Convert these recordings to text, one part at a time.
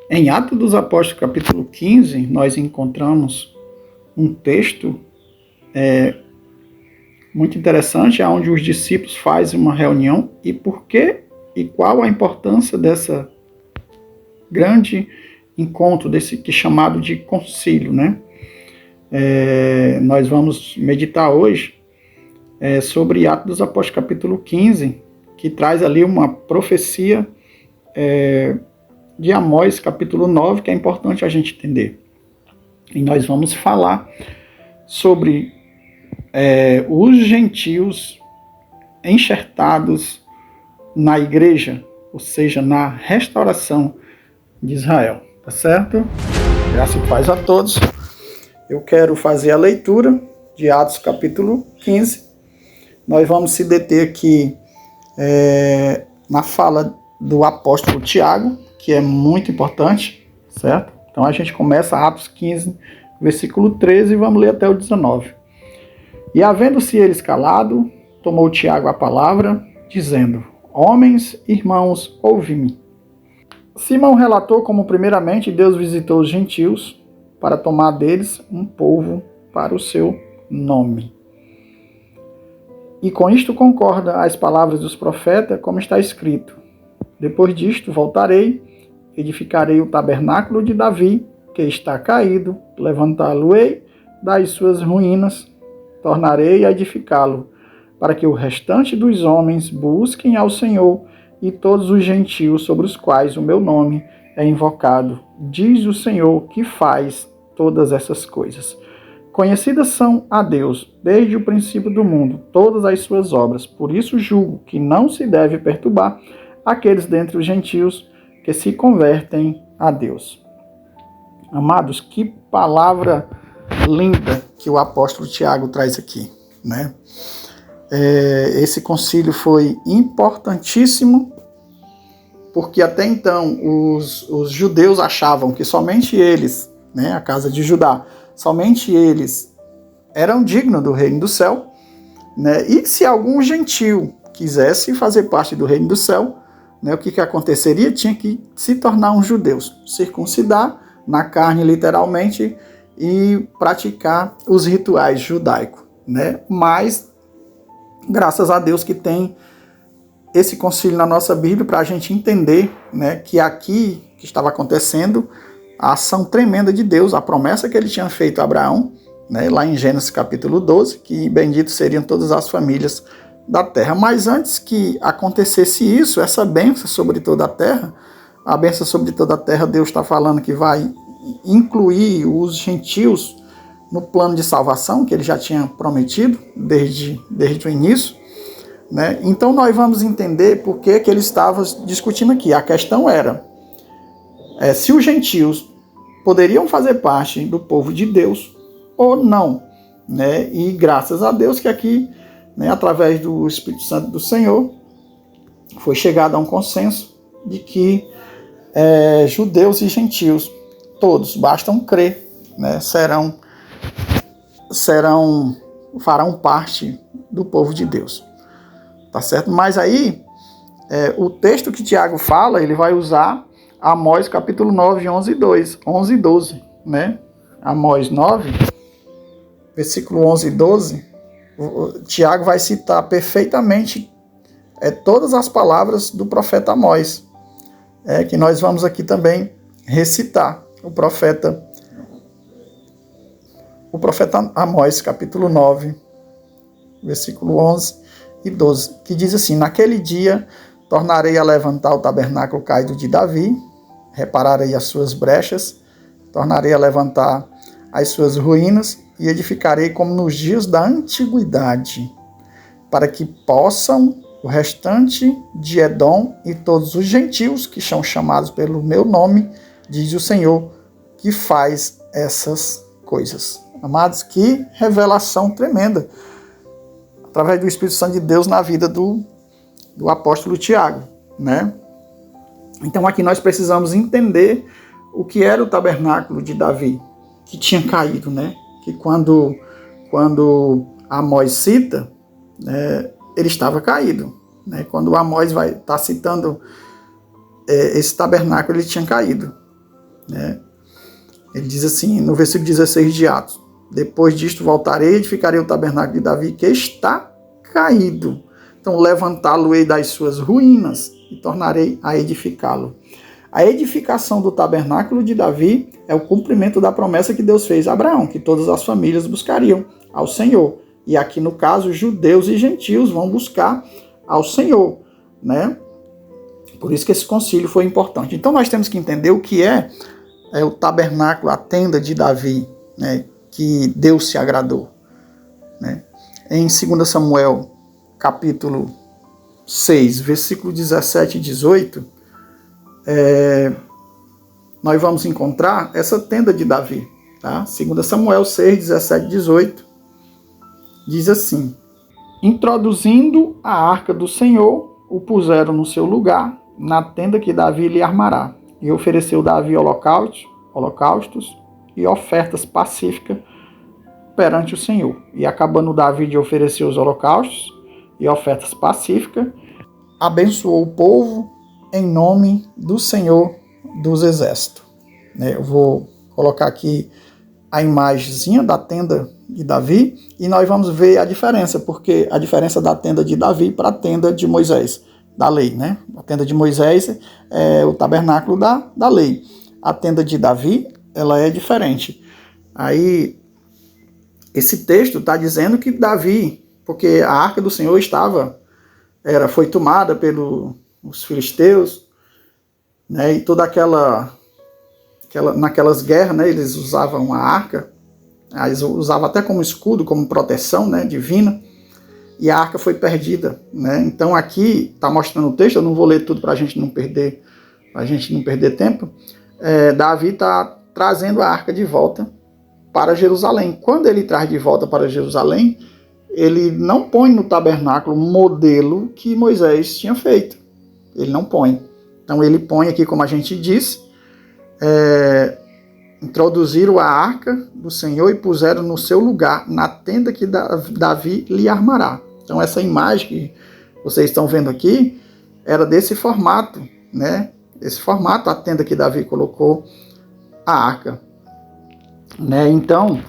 Em Atos dos Apóstolos, capítulo 15, nós encontramos um texto muito interessante, onde os discípulos fazem uma reunião e por que e qual a importância dessa grande encontro, desse que é chamado de concílio, né? Nós vamos meditar hoje sobre Atos dos Apóstolos, capítulo 15, que traz ali uma profecia de Amós, capítulo 9, que é importante a gente entender. E nós vamos falar sobre os gentios enxertados na igreja, ou seja, na restauração de Israel, tá certo? Graça e paz a todos. Eu quero fazer a leitura de Atos capítulo 15. Nós vamos se deter aqui na fala do apóstolo Tiago, que é muito importante, certo? Então a gente começa Atos 15, versículo 13, e vamos ler até o 19. E havendo-se eles calado, tomou Tiago a palavra, dizendo: Homens, irmãos, ouvi-me. Simão relatou como primeiramente Deus visitou os gentios para tomar deles um povo para o seu nome. E com isto concorda as palavras dos profetas, como está escrito: Depois disto voltarei, edificarei o tabernáculo de Davi, que está caído, levantá-lo-ei das suas ruínas, tornarei a edificá-lo, para que o restante dos homens busquem ao Senhor e todos os gentios sobre os quais o meu nome é invocado, diz o Senhor que faz todas essas coisas. Conhecidas são a Deus, desde o princípio do mundo, todas as suas obras. Por isso julgo que não se deve perturbar aqueles dentre os gentios que se convertem a Deus. Amados, que palavra linda que o apóstolo Tiago traz aqui, né? Esse concílio foi importantíssimo, porque até então os judeus achavam que somente eles, né, a casa de Judá, somente eles eram dignos do reino do céu, né? E se algum gentil quisesse fazer parte do reino do céu, né, o que aconteceria? Tinha que se tornar um judeu, circuncidar na carne literalmente e praticar os rituais judaicos, né? Mas graças a Deus que tem esse concílio na nossa Bíblia para a gente entender, né, que aqui que estava acontecendo a ação tremenda de Deus, a promessa que ele tinha feito a Abraão, né, lá em Gênesis capítulo 12, que benditos seriam todas as famílias da terra. Mas antes que acontecesse isso, essa bênção sobre toda a terra, a bênção sobre toda a terra, Deus está falando que vai incluir os gentios no plano de salvação que ele já tinha prometido desde o início, né? Então nós vamos entender por que ele estava discutindo aqui. A questão era se os gentios poderiam fazer parte do povo de Deus ou não, né? E graças a Deus que aqui, né, através do Espírito Santo do Senhor, foi chegado a um consenso de que judeus e gentios, todos, bastam crer, né, farão parte do povo de Deus. Tá certo? Mas aí, o texto que Tiago fala, ele vai usar Amós capítulo 9, 11 e 12, né? Amós 9, versículo 11 e 12, Tiago vai citar perfeitamente todas as palavras do profeta Amós, que nós vamos aqui também recitar. O profeta Amós, capítulo 9, versículo 11 e 12, que diz assim: Naquele dia tornarei a levantar o tabernáculo caído de Davi, repararei as suas brechas, tornarei a levantar as suas ruínas e edificarei como nos dias da antiguidade, para que possam o restante de Edom e todos os gentios que são chamados pelo meu nome, diz o Senhor, que faz essas coisas. Amados, que revelação tremenda, através do Espírito Santo de Deus na vida do apóstolo Tiago, né? Então aqui nós precisamos entender o que era o tabernáculo de Davi, que tinha caído, né? Que quando Amós cita, ele estava caído, né? Quando Amós vai estar citando esse tabernáculo, ele tinha caído. né? Ele diz assim, no versículo 16 de Atos: depois disto voltarei e edificarei o tabernáculo de Davi, que está caído. Então levantá-lo-ei das suas ruínas e tornarei a edificá-lo. A edificação do tabernáculo de Davi é o cumprimento da promessa que Deus fez a Abraão, que todas as famílias buscariam ao Senhor. E aqui, no caso, judeus e gentios vão buscar ao Senhor, né? Por isso que esse concílio foi importante. Então nós temos que entender o que é o tabernáculo, a tenda de Davi, né? Que Deus se agradou, né? Em 2 Samuel, capítulo 6, versículo 17 e 18, nós vamos encontrar essa tenda de Davi. Tá? 2 Samuel 6, 17 e 18, diz assim: introduzindo a arca do Senhor, o puseram no seu lugar, na tenda que Davi lhe armará. E ofereceu Davi holocaustos e ofertas pacíficas perante o Senhor. E acabando Davi de oferecer os holocaustos e ofertas pacíficas, abençoou o povo em nome do Senhor dos Exércitos. Eu vou colocar aqui a imagenzinha da tenda de Davi e nós vamos ver a diferença, porque a diferença da tenda de Davi para a tenda de Moisés, da lei, né? A tenda de Moisés é o tabernáculo da lei. A tenda de Davi, ela é diferente. Aí, esse texto está dizendo que Davi, porque a arca do Senhor foi tomada pelos filisteus, né? E toda naquelas guerras, né, eles usavam a arca, eles usavam até como escudo, como proteção, né, divina, e a arca foi perdida, né? Então aqui está mostrando o texto, eu não vou ler tudo para a gente não perder tempo. Davi está trazendo a arca de volta para Jerusalém. Quando ele traz de volta para Jerusalém, ele não põe no tabernáculo o modelo que Moisés tinha feito. Ele não põe. Então ele põe aqui, como a gente disse, introduziram a arca do Senhor e puseram no seu lugar, na tenda que Davi lhe armará. Então essa imagem que vocês estão vendo aqui era desse formato, né? Esse formato, a tenda que Davi colocou a arca, né? Então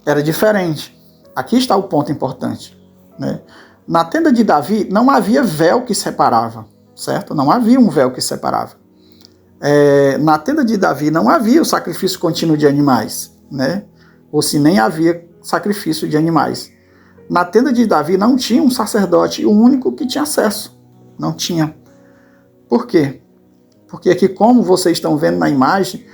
era diferente. Aqui está o ponto importante, né? Na tenda de Davi não havia véu que separava, certo? Não havia um véu que separava. Na tenda de Davi não havia o sacrifício contínuo de animais, né? Ou se nem havia sacrifício de animais. Na tenda de Davi não tinha um sacerdote, o único que tinha acesso. Não tinha. Por quê? Porque aqui, como vocês estão vendo na imagem,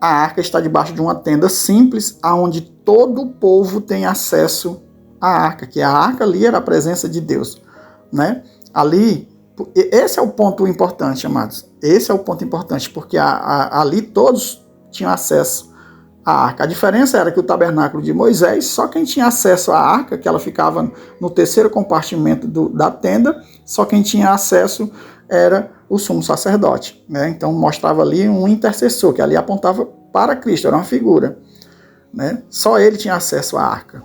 a arca está debaixo de uma tenda simples, onde todo o povo tem acesso à arca, que a arca ali era a presença de Deus, né? Ali, esse é o ponto importante, amados. Esse é o ponto importante, porque ali todos tinham acesso à arca. A diferença era que o tabernáculo de Moisés, só quem tinha acesso à arca, que ela ficava no terceiro compartimento da tenda, só quem tinha acesso era o sumo sacerdote, né? Então mostrava ali um intercessor, que ali apontava para Cristo, era uma figura, né? Só ele tinha acesso à arca.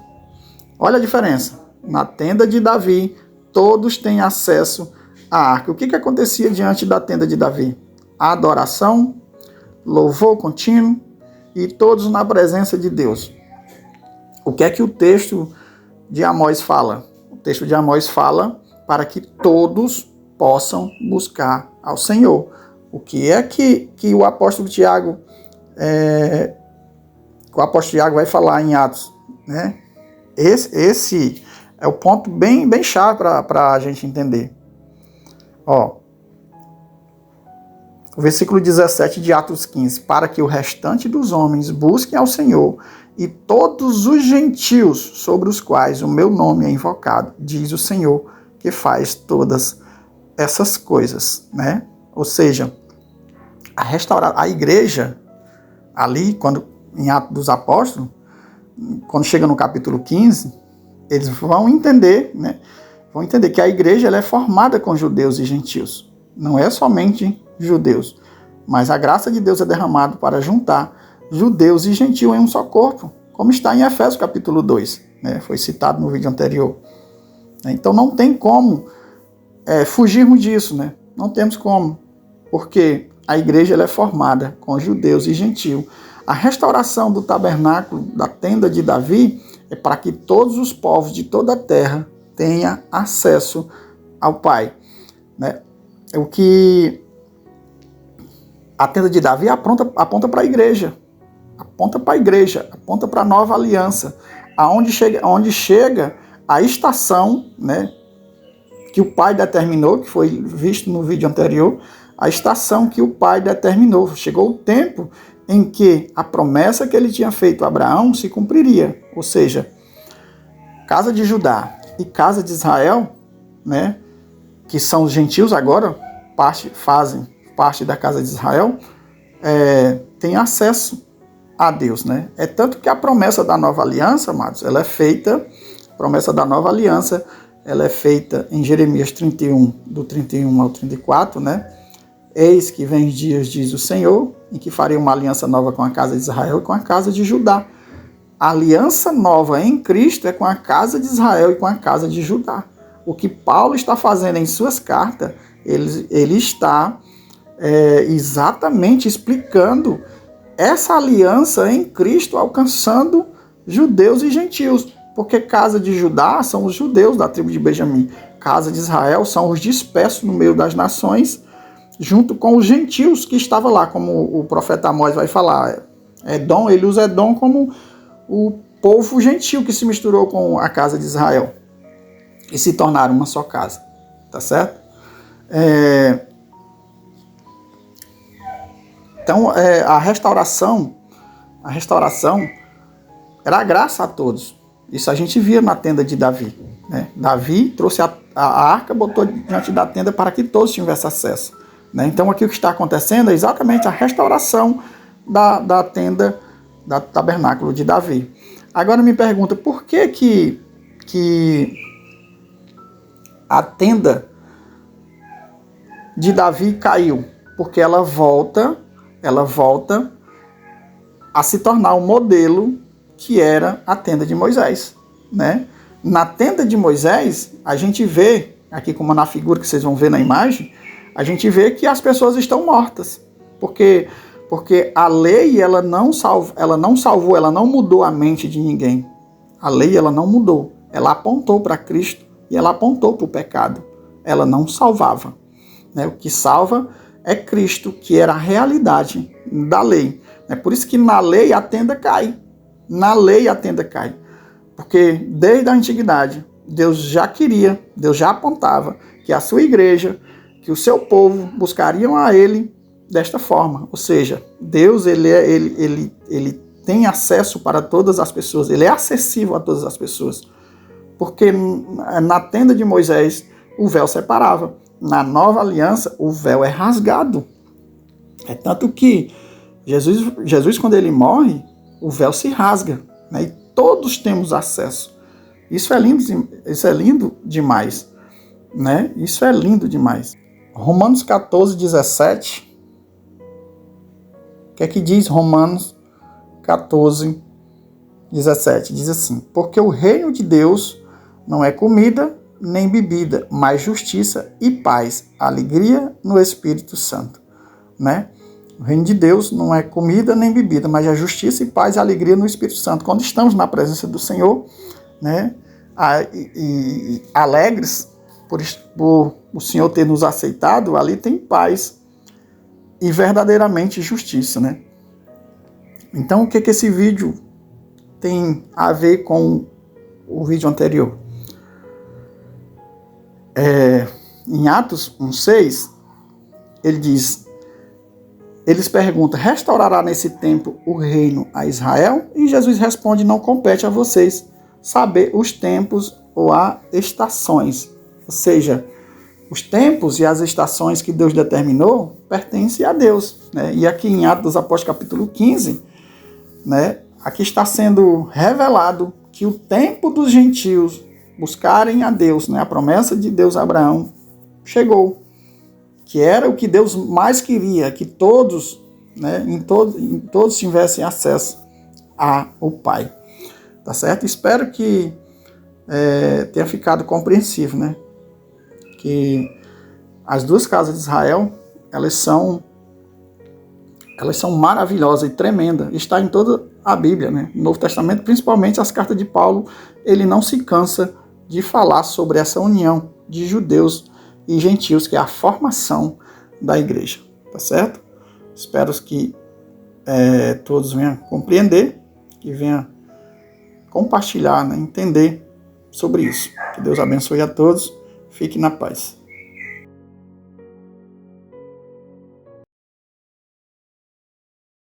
Olha a diferença. Na tenda de Davi, todos têm acesso à arca. O que acontecia diante da tenda de Davi? A adoração, louvor contínuo e todos na presença de Deus. O que é que o texto de Amós fala? O texto de Amós fala para que todos possam buscar ao Senhor. O que é que o apóstolo Tiago vai falar em Atos, né? Esse é o ponto bem chave para a gente entender. O versículo 17 de Atos 15: para que o restante dos homens busquem ao Senhor e todos os gentios sobre os quais o meu nome é invocado, diz o Senhor, que faz todas essas coisas, né? Ou seja, a igreja ali, em Atos dos Apóstolos, quando chega no capítulo 15, eles vão entender, né? Vão entender que a igreja ela é formada com judeus e gentios. Não é somente judeus, mas a graça de Deus é derramada para juntar judeus e gentios em um só corpo, como está em Efésios capítulo 2, né? Foi citado no vídeo anterior. Então não tem como fugirmos disso, né? Não temos como, porque a igreja ela é formada com judeus e gentios. A restauração do tabernáculo, da tenda de Davi, é para que todos os povos de toda a terra tenham acesso ao Pai. Né? O que a tenda de Davi aponta para a igreja. Aponta para a igreja, aponta para a nova aliança. Onde chega a estação, né, que o Pai determinou, que foi visto no vídeo anterior, a estação que o Pai determinou. Chegou o tempo em que a promessa que ele tinha feito a Abraão se cumpriria. Ou seja, casa de Judá e casa de Israel, né, que são os gentios agora, fazem parte da casa de Israel, tem acesso a Deus, né? É tanto que a promessa da nova aliança, amados, ela é feita em Jeremias 31, do 31 ao 34, né? Eis que vem dias, diz o Senhor, em que farei uma aliança nova com a casa de Israel e com a casa de Judá. A aliança nova em Cristo é com a casa de Israel e com a casa de Judá. O que Paulo está fazendo em suas cartas, ele está exatamente explicando essa aliança em Cristo, alcançando judeus e gentios. Porque casa de Judá são os judeus da tribo de Benjamim. Casa de Israel são os dispersos no meio das nações, junto com os gentios que estavam lá, como o profeta Amós vai falar. Edom, ele usa Edom como o povo gentil que se misturou com a casa de Israel e se tornaram uma só casa. Tá certo? Então, a restauração era graça a todos. Isso a gente via na tenda de Davi. Né? Davi trouxe a arca, botou diante da tenda para que todos tivessem acesso. Né? Então, aqui o que está acontecendo é exatamente a restauração da tenda, do tabernáculo de Davi. Agora me pergunta, por que a tenda de Davi caiu? Porque ela volta a se tornar o modelo que era a tenda de Moisés, né? Na tenda de Moisés, a gente vê, aqui como na figura que vocês vão ver na imagem, a gente vê que as pessoas estão mortas, porque a lei ela não salvou, ela não mudou a mente de ninguém. A lei ela não mudou, ela apontou para Cristo e ela apontou para o pecado. Ela não salvava, né? O que salva é Cristo, que era a realidade da lei. É por isso que na lei a tenda cai. Na lei a tenda cai. Porque desde a antiguidade, Deus já apontava que a sua igreja, que o seu povo buscariam a ele desta forma. Ou seja, Deus ele tem acesso para todas as pessoas, ele é acessível a todas as pessoas. Porque na tenda de Moisés o véu separava. Na nova aliança o véu é rasgado. É tanto que Jesus quando ele morre, o véu se rasga, né? E todos temos acesso. Isso é lindo demais, né? Isso é lindo demais. Romanos 14, 17. O que é que diz Romanos 14, 17? Diz assim: porque o reino de Deus não é comida nem bebida, mas justiça e paz, alegria no Espírito Santo, né? O reino de Deus não é comida nem bebida, mas é justiça e paz e alegria no Espírito Santo. Quando estamos na presença do Senhor, né, e alegres por o Senhor ter nos aceitado, ali tem paz e verdadeiramente justiça, né? Então, o que esse vídeo tem a ver com o vídeo anterior? Em Atos 1,6, ele diz... Eles perguntam, restaurará nesse tempo o reino a Israel? E Jesus responde, não compete a vocês saber os tempos ou as estações. Ou seja, os tempos e as estações que Deus determinou pertencem a Deus. Né? E aqui em Atos dos Apóstolos capítulo 15, né, aqui está sendo revelado que o tempo dos gentios buscarem a Deus, né, a promessa de Deus a Abraão, chegou. Que era o que Deus mais queria, que todos, né, em todos tivessem acesso ao Pai. Tá certo? Espero que tenha ficado compreensível, né? Que as duas casas de Israel, elas são elas são maravilhosas e tremendas. Está em toda a Bíblia, né? No Novo Testamento, principalmente as cartas de Paulo, ele não se cansa de falar sobre essa união de judeus e gentios, que é a formação da igreja, tá certo? Espero que todos venham compreender, que venham compartilhar, né? Entender sobre isso. Que Deus abençoe a todos. Fique na paz.